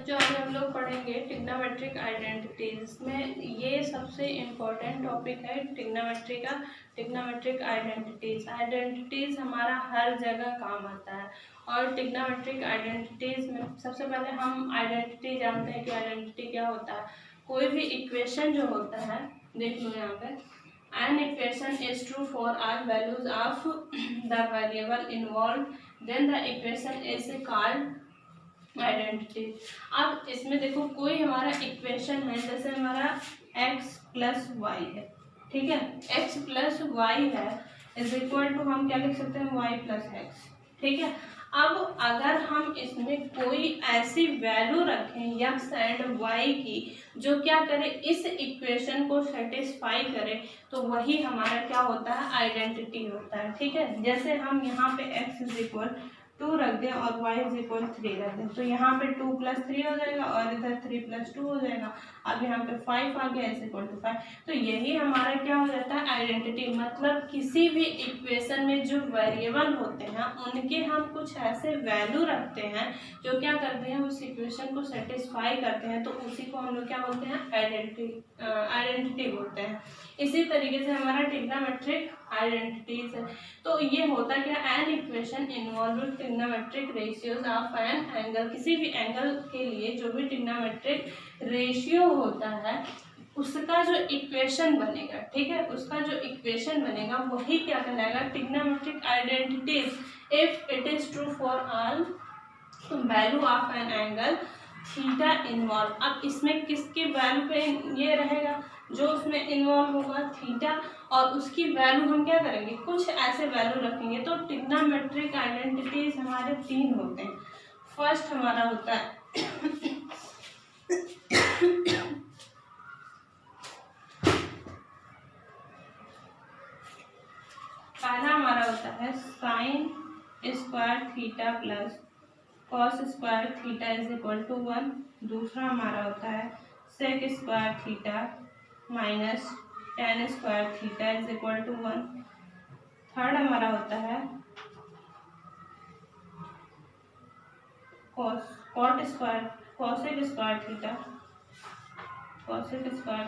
बच्चों आज हम लोग पढ़ेंगे ट्रिग्नोमेट्रिक आइडेंटिटीज में। ये सबसे इम्पोर्टेंट टॉपिक है ट्रिग्नोमेट्रिक आइडेंटिटीज हमारा हर जगह काम आता है। और ट्रिग्नोमेट्रिक आइडेंटिटीज में सबसे पहले हम आइडेंटिटी जानते हैं कि आइडेंटिटी क्या होता है। कोई भी इक्वेशन जो होता है, देख लो यहाँ पे, an equation is true for all values of the variable involved, then the equation is called identity. अब इसमें देखो कोई हमारा इक्वेशन है, जैसे हमारा x प्लस वाई है, ठीक है, x प्लस वाई है इज इक्वल टू, हम क्या लिख सकते हैं, y प्लस एक्स, ठीक है। अब अगर हम इसमें कोई ऐसी वैल्यू रखें x एंड y की जो क्या करे, इस इक्वेशन को सेटिस्फाई करे, तो वही हमारा क्या होता है, आइडेंटिटी होता है, ठीक है। जैसे हम यहाँ पे x इज इक्वल 2 रख दें और y इज इक्वल 3 रख दें, तो यहाँ पे 2 प्लस 3 हो जाएगा और इधर 3 प्लस 2 हो जाएगा। अब यहाँ पे 5 आ गया इज इक्वल टू 5, तो यही हमारा क्या हो जाता है, आइडेंटिटी। मतलब किसी भी इक्वेशन में जो वेरिएबल होते हैं उनके हम कुछ ऐसे वैल्यू रखते हैं जो क्या करते हैं, उस इक्वेशन को सेटिस्फाई करते हैं, तो उसी को हम लोग क्या बोलते हैं, आइडेंटिटी बोलते हैं। इसी तरीके से हमारा ट्रिग्नोमेट्रिक आइडेंटिटीज है। तो ये होता क्या, an equation involve trigonometric ratios of an angle. किसी भी एंगल के लिए जो भी ट्रिग्नोमेट्रिक रेशियो होता है उसका जो इक्वेशन बनेगा, ठीक है, उसका जो इक्वेशन बनेगा वही क्या कहलाएगा, trigonometric identities if it is true for all value of an angle theta involve. अब इसमें किसकी वैल्यू पे ये रहेगा, जो उसमें इन्वॉल्व होगा थीटा, और उसकी वैल्यू हम क्या करेंगे, कुछ ऐसे वैल्यू रखेंगे। तो ट्रिग्नोमेट्रिक आइडेंटिटीज हमारे 3 होते हैं। फर्स्ट हमारा होता है पहला हमारा होता है sine square theta plus cos square theta is equal to 1। दूसरा हमारा होता है sec square theta minus tan square theta is equal to 1। Third हमारा होता है cosec square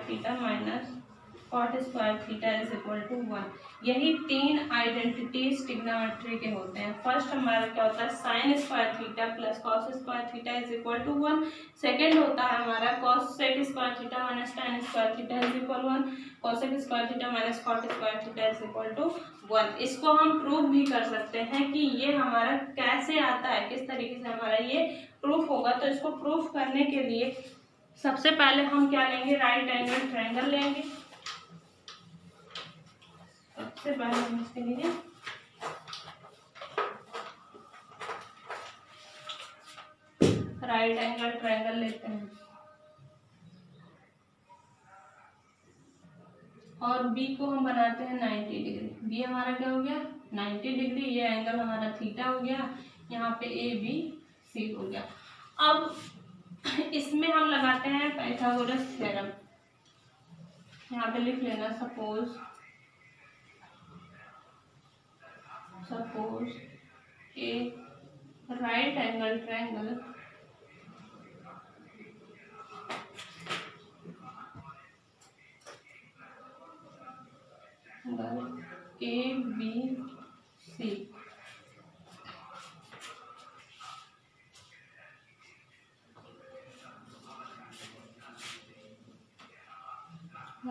theta minus cot square theta is equal to 1। यही 3 identities trigonometry के होते हैं। फर्स्ट हमारा क्या होता है, sine square theta plus cos square theta is equal to 1। Second होता है हमारा cosec square theta minus tan square theta is equal 1। Cosec square theta minus cot square theta is equal to 1। इसको हम prove भी कर सकते हैं कि ये हमारा कैसे आता है, किस तरीके से हमारा ये प्रूफ होगा। तो इसको प्रूफ करने के लिए सबसे पहले हम क्या लेंगे, राइट एंगल ट्रायंगल लेंगे। सबसे पहले हम इसके लिए राइट एंगल ट्रायंगल लेते हैं और बी को हम बनाते हैं 90 डिग्री। बी हमारा क्या हो गया, 90 डिग्री। ये एंगल हमारा थीटा हो गया। यहाँ पे ए बी सी हो गया। अब इसमें हम लगाते हैं पाइथागोरस थ्योरम। यहाँ पे लिख लेना, suppose a right angle triangle A B C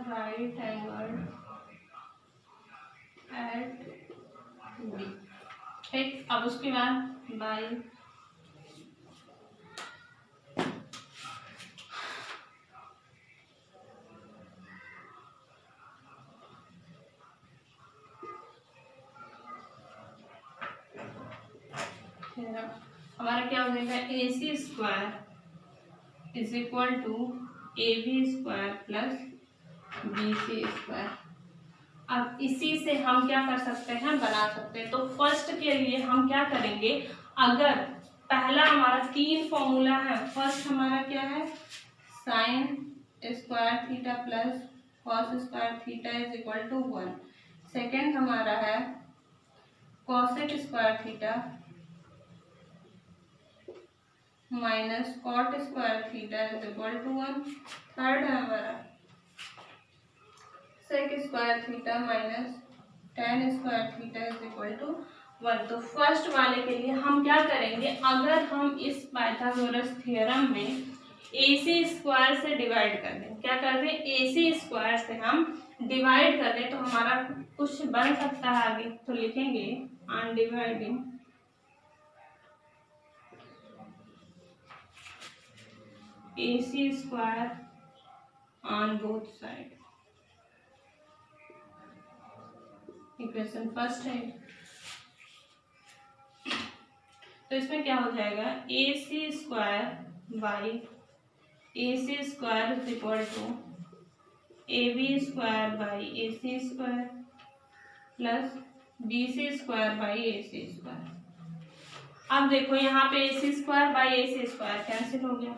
right angle at B, ठीक। अब उसके बाद बाई हमारा क्या हो जाएगा, A C square is equal to A B square plus B C square. अब इसी से हम क्या कर सकते हैं, बना सकते हैं। तो फर्स्ट के लिए हम क्या करेंगे, अगर पहला हमारा 3 फॉर्मूला है। फर्स्ट हमारा क्या है, sine square theta plus cos square theta is equal to 1। Second हमारा है cosec square theta minus cot square theta is equal to 1। Third है हमारा sec square theta minus tan square theta is equal to 1। तो first वाले के लिए हम क्या करेंगे, अगर हम इस पाइथागोरस थ्योरम में AC स्क्वायर से डिवाइड कर दें, क्या कर दें, AC स्क्वायर से हम डिवाइड कर दें तो हमारा कुछ बन सकता है आगे। तो लिखेंगे on dividing AC square on both side, equation first है। तो इसमें क्या हो जाएगा, AC square by AC square is equal to AB square by AC square plus BC square by AC square. अब देखो यहाँ पे AC square by AC square cancel हो गया,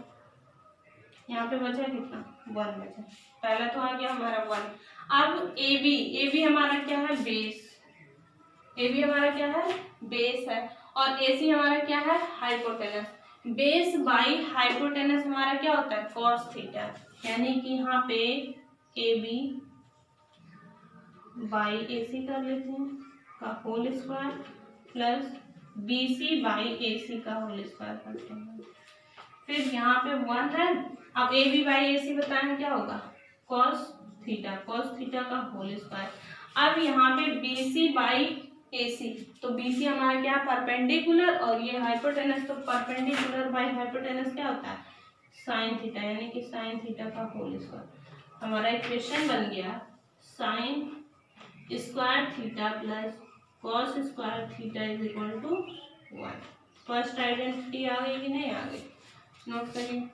यहाँ पे बचा कितना, 1 बचा। पहला तो आ गया हमारा 1। अब AB हमारा क्या है, बेस। AB हमारा क्या है, बेस है, और AC हमारा क्या है, हाइपोटेनस। बेस बाई हाइपोटेनस हमारा क्या होता है, कॉस थीटा। यानी कि यहाँ पे AB बाई AC कर लेते हैं का whole square plus BC by AC का होल स्क्वायर करते हैं। फिर यहाँ पे 1 है। अब AB बाई AC बताएं क्या होगा, कॉस थीटा का होल स्क्वायर। अब यहाँ पे BC बाई AC, तो BC हमारा क्या, परपेंडिकुलर, और ये हाइपोटेनस, तो परपेंडिकुलर बाई हाइपोटेनस क्या होता है, साइन थीटा, यानी कि साइन थीटा का होल स्क्वायर। हमारा इक्वेशन बन गया sine square theta plus cos square theta is equal to 1। First identity आ गई कि नहीं आ गई, नोट करिए।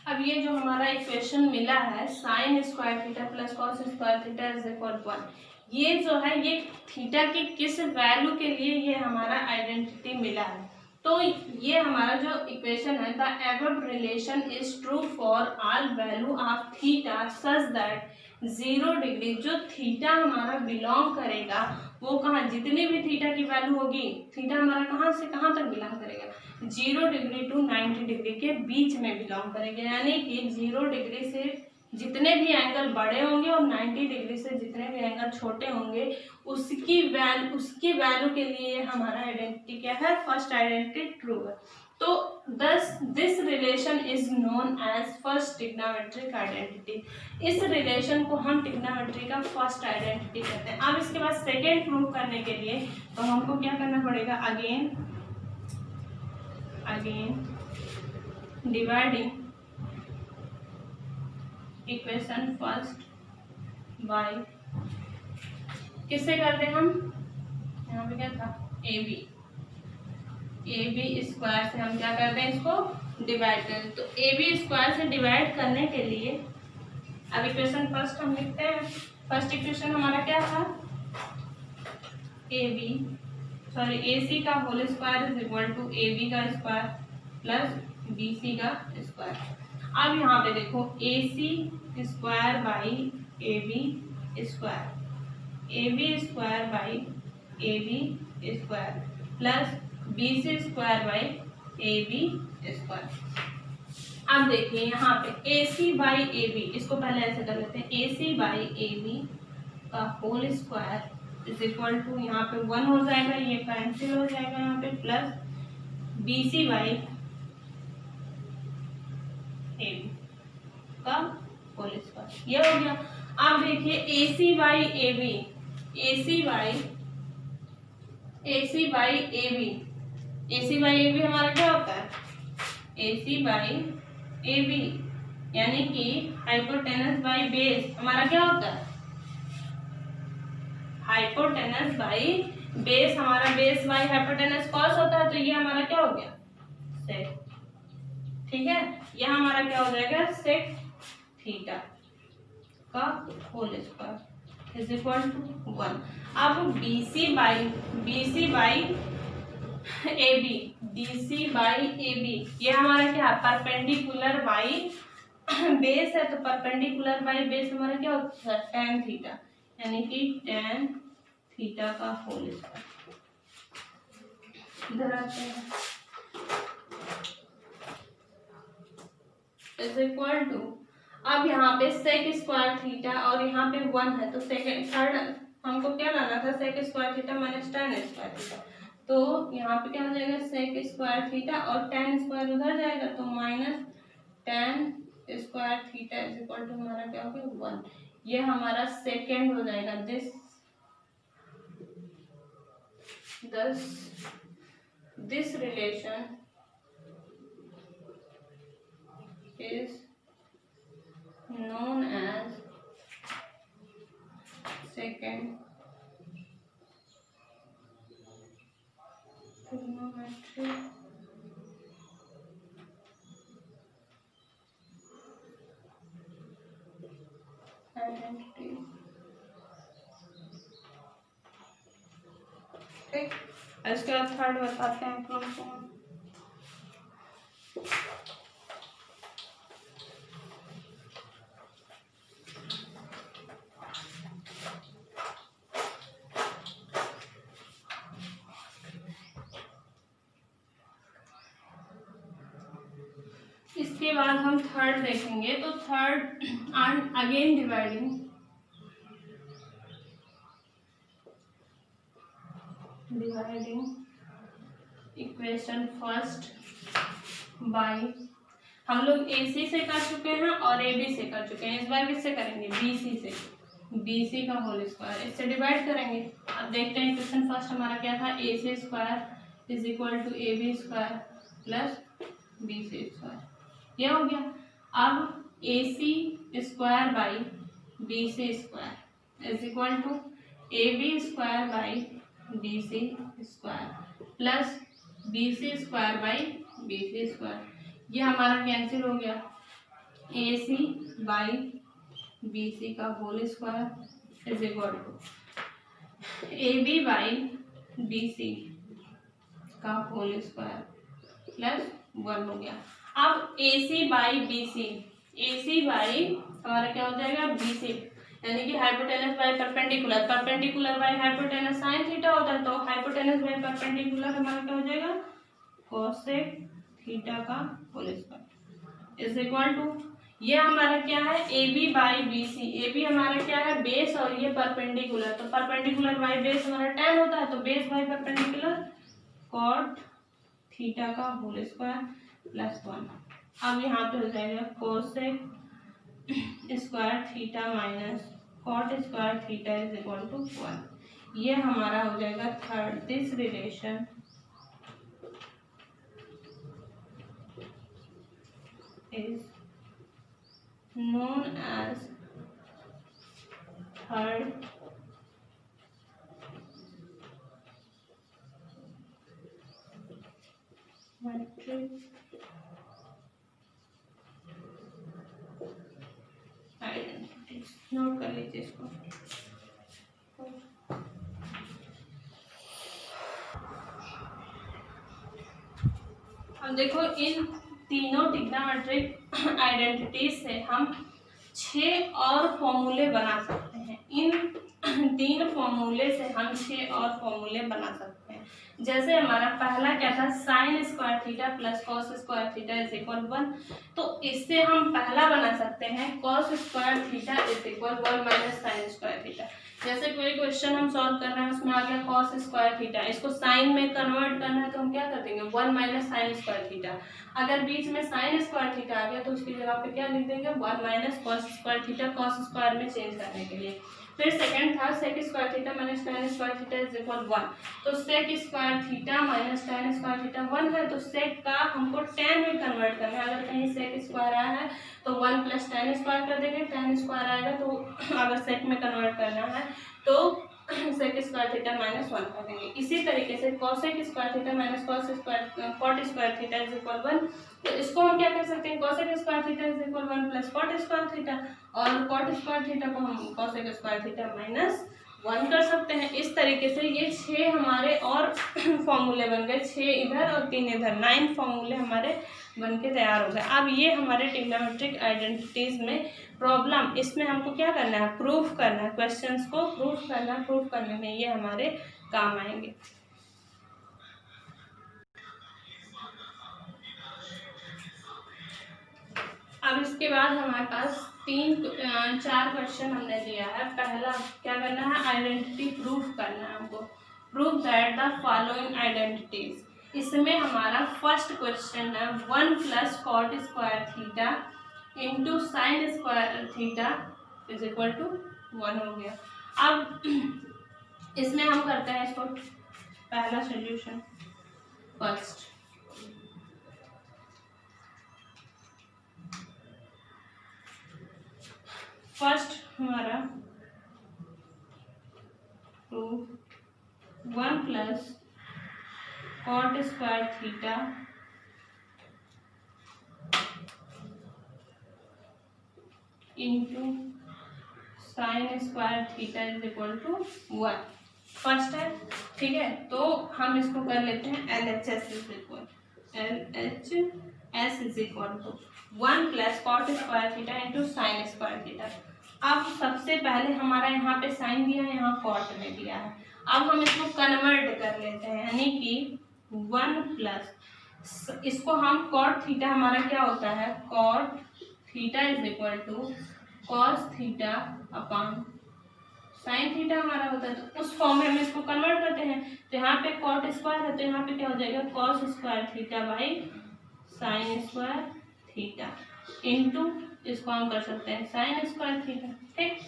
अब ये जो हमारा इक्वेशन मिला है sine square theta plus cos square theta is equal to 1, ये जो है ये थीटा के किस वैल्यू के लिए ये हमारा आइडेंटिटी मिला है। तो ये हमारा जो इक्वेशन है, the above relation is true for all value of theta such that 0 degree, जो थीटा हमारा बिलोंग करेगा वो कहाँ, जितनी भी थीटा की वैल्यू होगी, थीटा हमारा कहाँ से कहाँ तक बिलोंग करेगा, 0 डिग्री टू 90 डिग्री के बीच में बिलोंग करेगा। यानी कि 0 डिग्री से जितने भी एंगल बड़े होंगे और 90 डिग्री से जितने भी एंगल छोटे होंगे उसकी वैल्यू के लिए हमारा आइडेंटिटी क्या है, फर्स्ट आइडेंटिटी ट्रू है। तो this relation is known as first trigonometric identity. इस रिलेशन को हम ट्रिग्नोमेट्री का फर्स्ट आइडेंटिटी कहते हैं। अब इसके बाद सेकेंड प्रूव करने के लिए तो हमको क्या करना पड़ेगा, again dividing equation first by किससे करते हैं हम, यहाँ पे क्या था, AB स्क्वायर से हम क्या करते हैं, इसको डिवाइड करते हैं। तो AB स्क्वायर से डिवाइड करने के लिए अब इक्वेशन फर्स्ट हम लिखते हैं। फर्स्ट इक्वेशन हमारा क्या था, AC का whole square is equal to AB का स्क्वायर प्लस BC का स्क्वायर। अब यहाँ पे देखो AC square by AB square, AB square by AB square plus BC square by AB square. अब देखिए यहाँ पे AC बाई AB, इसको पहले ऐसे कर लेते हैं, AC बाई AB का whole square is equal to, यहाँ पे 1 हो जाएगा, ये कैंसिल हो जाएगा यहाँ पे, प्लस BC बाई AB का होल स्क्वायर, ये हो गया। अब देखिए AC by AB, AC by AB हमारा क्या होता है, AC बाई AB, यानी कि हाइपोटेनस बाई बेस हमारा क्या होता है, हाइपोटेनस बाई बेस, हमारा बेस बाई हाइपोटेनस कॉस होता है, तो ये हमारा क्या हो गया, सेक। ठीक है, यह हमारा क्या हो जाएगा, सेक थीटा का whole square is equal to 1। अब BC by A B, B C by A B, ये हमारा क्या है परपेंडिकुलर बाई बेस है, तो परपेंडिकुलर बाई बेस हमारा क्या होता है tan थीटा, यानी कि tan थीटा का होल स्क्वायर। इधर आते हैं इज इक्वल टू, अब यहाँ पे सेक स्क्वायर थीटा और यहाँ पे 1 है, तो सेकंड थर्ड हमको क्या लाना था sec square theta minus tan square theta, तो यहाँ पे क्या हो जाएगा सेक स्क्वायर थीटा और tan स्क्वायर उधर जाएगा, तो minus tan square theta is equal to हमारा क्या हो गया 1, ये हमारा सेकेंड हो जाएगा। This relation is known as second trigonometric identity। ठीक, इसके बाद थर्ड बताते हैं आप लोग को। इसके बाद हम थर्ड देखेंगे, तो third again dividing equation first by, हम लोग AC से कर चुके हैं और AB से कर चुके हैं, इस बार किससे करेंगे BC से, BC का होल स्क्वायर, इससे डिवाइड करेंगे। अब देखते हैं इक्वेशन फर्स्ट हमारा क्या था AC square is equal to AB square plus BC square, ये हो गया। अब AC square by BC square is equal to AB square by BC square plus BC square by BC square, ये हमारा cancel हो गया। AC बाई BC का whole square is equal to AB by BC का whole square plus 1 हो गया। अब AC by BC, AC by हमारा क्या हो जाएगा BC, यानी कि hypotenuse by perpendicular, perpendicular by hypotenuse sine theta होता है, तो हाइपोटेनस बाई परपेंडिकुलर हमारा क्या हो जाएगा कोसेक थीटा का whole square is equal to, ये हमारा क्या है AB बाई BC, AB हमारा क्या है बेस और ये परपेंडिकुलर, तो परपेंडिकुलर बाई बेस हमारा tan होता है, तो base by perpendicular cot theta का होल स्क्वायर प्लस 1। अब यहाँ पे हो जाएगा cosec square theta minus cot square theta is equal to 1, ये हमारा हो जाएगा third. This relation is known as third matrix identity। Note कर लीजिए इसको। अब देखो इन तीनों ट्रिग्नोमेट्रिक आइडेंटिटीज से हम 6 और फॉर्मूले बना सकते हैं। इन 3 फॉर्मूले से हम 6 और फॉर्मूले बना सकते हैं। जैसे हमारा पहला क्या था sign square theta plus cos square theta is equal 1, तो इससे हम पहला बना सकते हैं cos square theta is equal 1 minus sine square theta. जैसे कोई क्वेश्चन हम सॉल्व कर रहे हैं उसमें आ गया कॉस स्क्वायर थीटा, इसको साइन में कन्वर्ट करना है तो हम क्या कर देंगे 1 माइनस साइन स्क्वायर थीटा। अगर बीच में साइन स्क्वायर थीटा आ गया तो उसकी जगह पे क्या लिख देंगे 1 minus cos square theta, cos square में चेंज करने के लिए। फिर सेकंड था sec square theta minus tan square theta is equal 1, तो सेक square theta minus tan square theta 1 है, तो सेक का हमको tan में कन्वर्ट करना है। अगर कहीं सेक स्क्वायर आया है तो 1 प्लस tan स्क्वायर कर देंगे, tan स्क्वायर आएगा तो अगर सेक में कन्वर्ट करना है तो सेक स्क्वायर थीटा माइनस 1 कर देंगे। इसी तरीके से cosec square theta minus cot square theta is equal 1, तो इसको हम क्या कर सकते हैं cosec square theta is equal 1 plus cot square theta, और कॉट स्क्वायर थीटा को हम कॉसेक स्क्वायर थीटा माइनस 1 कर सकते हैं। इस तरीके से ये 6 हमारे और फॉर्मूले बन गए, 6 इधर और 3 इधर, 9 फॉर्मूले हमारे बन के तैयार हो गए। अब ये हमारे ट्रिग्नोमेट्रिक आइडेंटिटीज में प्रॉब्लम, इसमें हमको क्या करना है, प्रूफ करना है, क्वेश्चंस को प्रूफ करना है, प्रूफ करने में ये हमारे काम आएंगे। अब इसके बाद हमारे पास 4 क्वेश्चन हमने दिया है। पहला क्या करना है, आइडेंटिटी प्रूफ करना है हमको। Proof that the following identities. इसमें हमारा फर्स्ट क्वेश्चन है 1 + cot square theta into sine square theta is equal to 1 हो गया। अब इसमें हम करते हैं इसको पहला सोल्यूशन। फर्स्ट हमारा proof 1 + cot square theta into sine square theta is equal to 1 first है, ठीक है। तो हम इसको कर लेते हैं LHS is equal to 1 + cot square theta into sine square theta. अब सबसे पहले हमारा यहाँ पे साइन दिया है, यहाँ कॉट में दिया है। अब हम इसको कन्वर्ट कर लेते हैं, यानी कि 1 + इसको हम कॉट थीटा हमारा क्या होता है, cot theta is equal to cos theta upon sine theta हमारा होता है। तो उस फॉर्म में हम इसको कन्वर्ट करते हैं। तो यहाँ पे कॉट स्क्वायर है तो यहाँ पे क्या हो जाएगा, cos square theta by sine square theta into इसको हम कर सकते हैं साइन स्क्वायर थीटा, ठीक।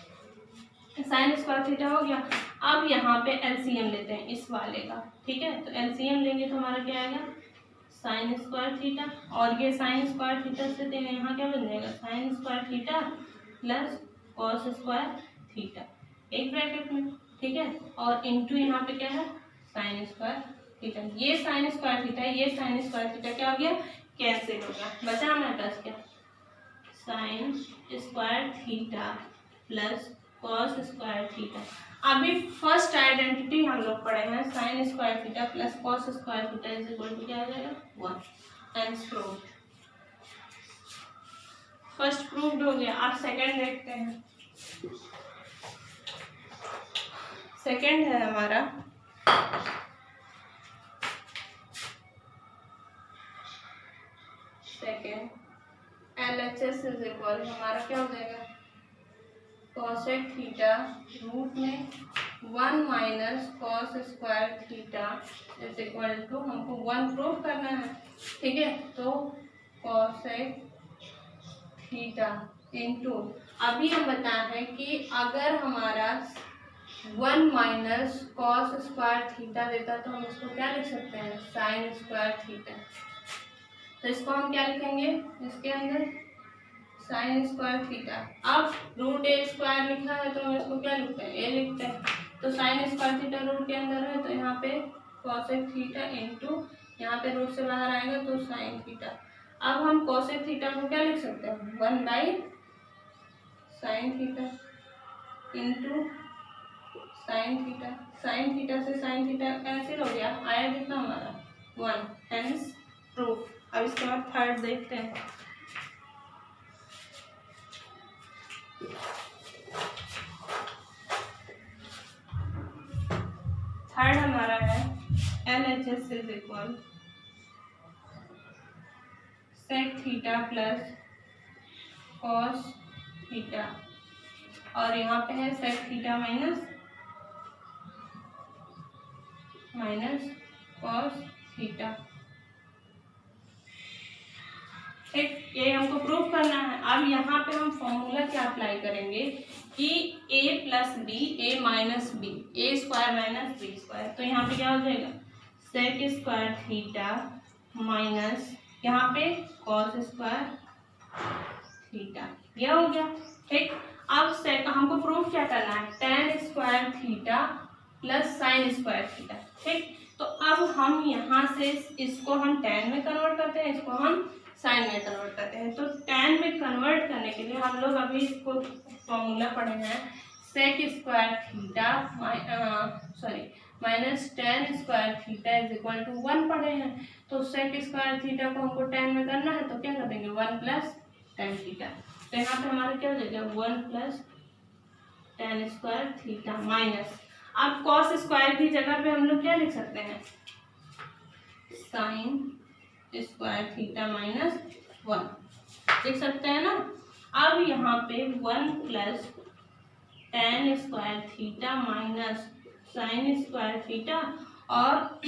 साइन स्क्वायर थीटा हो गया। अब यहाँ पे एलसीएम लेते हैं इस वाले का, ठीक है। तो एलसीएम लेंगे तो हमारा क्या आएगा, साइन स्क्वायर थीटा, और ये साइन स्क्वायर थीटा से देंगे यहाँ क्या बन जाएगा, sign square theta plus cos square theta एक ब्रैकेट में, ठीक है। और इंटू यहाँ पे क्या है, साइन स्क्वायर थीटा। ये साइन स्क्वायर थीटा, ये साइन स्क्वायर थीटा क्या हो गया, कैंसिल हो गया। बचा हमारे पास क्या, sine square theta plus cos square theta. अभी फर्स्ट आइडेंटिटी हम लोग पढ़े हैं, sine square theta plus cos square theta is equal to क्या आ जाएगा, 1 एंड प्रूव्ड। फर्स्ट प्रूव्ड हो गया। आप सेकंड देखते हैं। सेकंड है हमारा सेकंड LHS इज इक्वल, हमारा क्या हो जाएगा, कॉसेक थीटा रूट में 1 - cos square theta is equal to, हमको 1 प्रूव करना है, ठीक है। तो कॉसेक थीटा इंटू, अभी हम बताए हैं कि अगर हमारा 1 - कॉस स्क्वायर थीटा देता तो हम इसको क्या लिख सकते हैं, साइन स्क्वायर थीटा। तो इसको हम क्या लिखेंगे, इसके अंदर साइन स्क्वायर थीटा। अब रूट ए स्क्वायर लिखा है तो हम इसको क्या लिखते हैं, ए लिखते हैं। तो साइन स्क्वायर थीटा रूट के अंदर है तो यहाँ पे कॉसेक थीटा इंटू, यहाँ पे रूट से बाहर आएगा तो साइन थीटा। अब हम कॉसेक थीटा को क्या लिख सकते हैं, 1 / sign theta into sine theta. Sine theta से साइन थीटा कैंसिल हो गया, आया कितना हमारा 1, हेंस प्रूफ। अब इसके बाद थर्ड देखते हैं। थर्ड हमारा है LHS is equal sec theta plus cos theta, और यहाँ पे है sec theta minus cos theta, ठीक। ये हमको प्रूव करना है। अब यहाँ पे हम फॉर्मूला क्या अप्लाई करेंगे कि a + b, a - b, a square minus b square. तो यहाँ पे क्या हो जाएगा, सेक स्क्वायर थीटा माइनस यहाँ पे कॉस स्क्वायर थीटा, यह हो गया, ठीक। अब सेक हमको प्रूव क्या करना है, tan square theta plus sign square theta, ठीक। तो अब हम यहाँ से इसको हम tan में कन्वर्ट करते हैं, इसको हम साइन में कन्वर्ट करते हैं। तो tan में कन्वर्ट करने के लिए हम लोग अभी इसको फॉर्मूला पढ़े हैं, sec square theta minus tan square theta is equal to 1 पढ़े हैं। तो सेक स्क्वायर थीटा को हमको टेन में करना है तो क्या कर देंगे 1 प्लस टेन थीटा। तो यहाँ पे हमारा क्या हो जाएगा 1 plus tan square theta minus, अब कॉस स्क्वायर की जगह पे हम लोग क्या लिख सकते हैं साइन स्क्वायर थीटा माइनस 1 लिख सकते हैं ना। अब यहाँ पे 1 plus tan square theta minus sine square theta और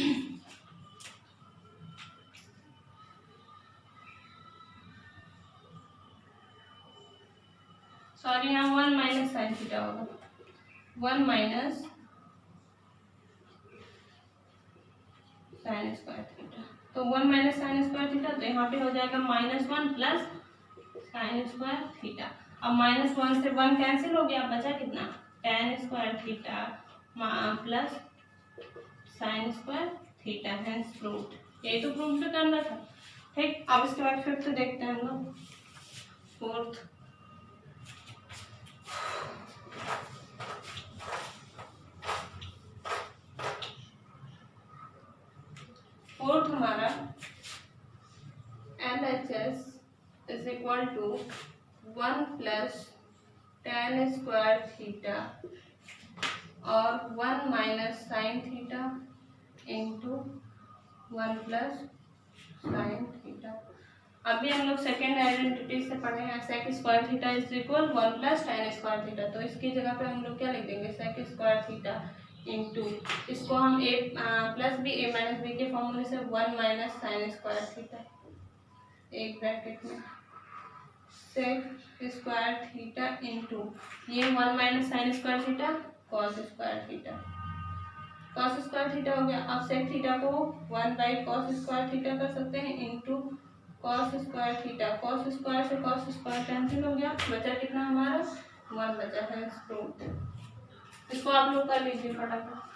सॉरी यहाँ 1 माइनस साइन थीटा होगा, 1 माइनस साइन स्क्वायर थीटा। तो 1 माइनस साइन स्क्वायर थीटा, तो यहाँ पे हो जाएगा -1 प्लस साइन स्क्वायर थीटा। अब -1 से 1 कैंसिल हो गया, बचा कितना ten square theta plus sign square theta, hence proved. यही तो प्रूव भी करना था, ठीक। अब इसके बाद फिर से देखते हैं हम लोग फोर्थ हमारा LHS is equal to 1 plus tan square theta और 1 minus sine theta into 1 plus sine theta. अभी हम लोग सेकेंड आइडेंटिटी से पढ़े हैं sec square theta is equal 1 plus tan square theta. तो इसकी जगह पे हम लोग क्या लिख देंगे सेक स्क्वायर थीटा इंटू, इसको हम a plus B a minus B के फॉर्मूले से 1 माइनस साइन स्क्वायर थीटा एक ब्रैकेट में सेक स्क्वायर थीटा इंटू ये 1 minus sine square theta cos square theta, cos square theta हो गया। अब सेक थीटा को 1 बाई कॉस स्क्वायर थीटा कर सकते हैं into cos square theta, cos square से कॉस स्क्वायर कैंसिल हो गया, बचा कितना हमारा 1 बचा है। इसको आप लोग कर लीजिए फटाफट।